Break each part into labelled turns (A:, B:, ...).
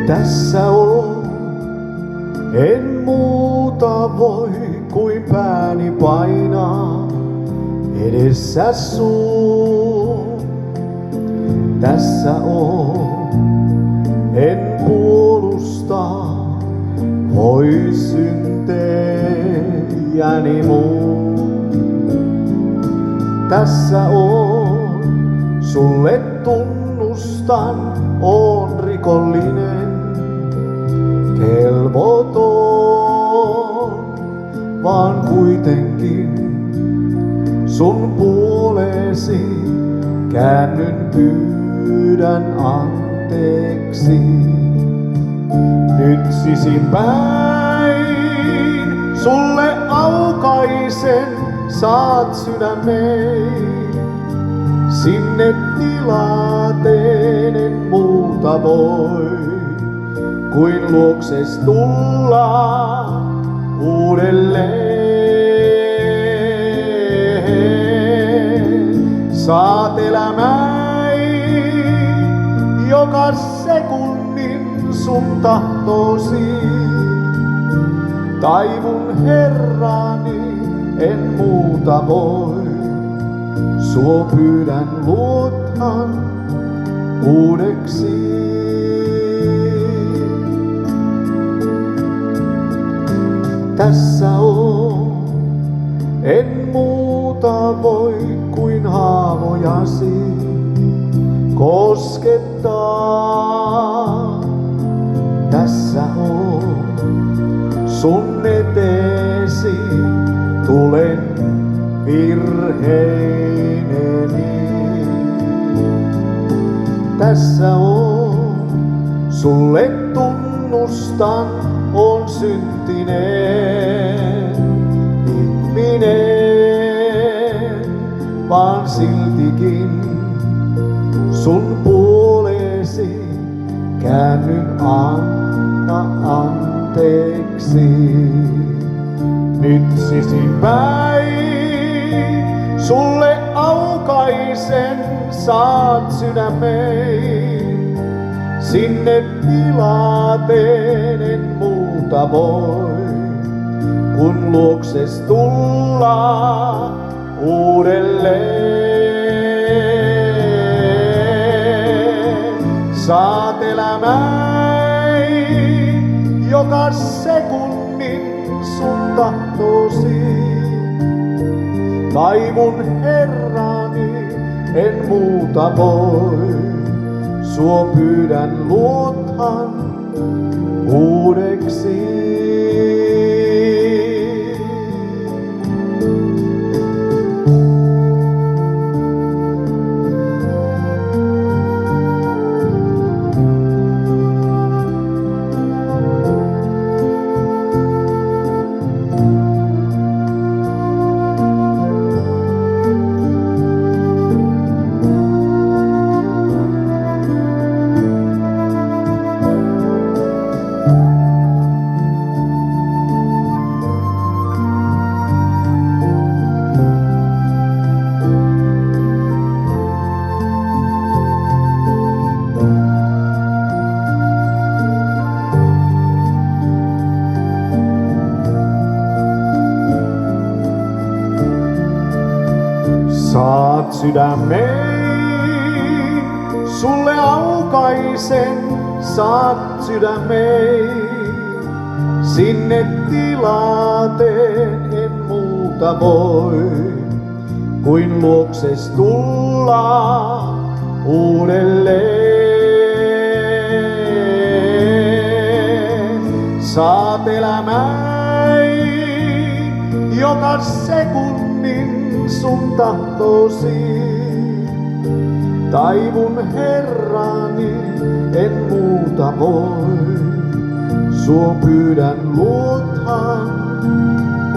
A: Tässä on, en muuta voi kuin pääni painaa edessä sun. Tässä on, en puolusta voi syntejäni mun. Tässä on, sulle tunnustan, oon rikollinen, kelvoton, vaan kuitenkin sun puolesi käännyn, pyydän anteeksi. Nyt sisinpäin sulle aukaisen, saat sydämeen. Sinne tilateen en muuta voi kuin luokses tulla uudelleen. Saat elämäi joka sekunnin sun tahtosi. Taivun Herrani, en muuta voi. Suo pyydän, luotan uudeksi. Tässä on, en muuta voi kuin haavojasi koskettaa. Tässä on, sun eteesi tulen virheineni. Tässä on, sulle tunnustan, on syntinen ihminen, vaan siltikin sun puolesi käännyn, anna anteeksi. Nyt sisinpäin sulle aukaisen, saat sydämeen. Sinne tilateen en muuta voi, kun luokses tulla uudelleen. Saat elämäi joka sekunnin sun tahtosi. Taivun Herrani, en muuta voi. Suo pyydän, luotan uudeksi. Saat sydämeen, sulle aukaisen, saat sydämeen. Sinne tilateen en muuta voi, kuin luokses tulla uudelleen. Saat elämäi joka sekunnin sun tahtosi. Taivun Herrani, en muuta voi. Suo pyydän, luotan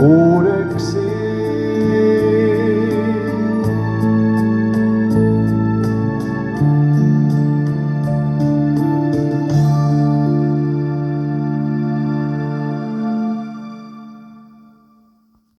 A: uudeksi.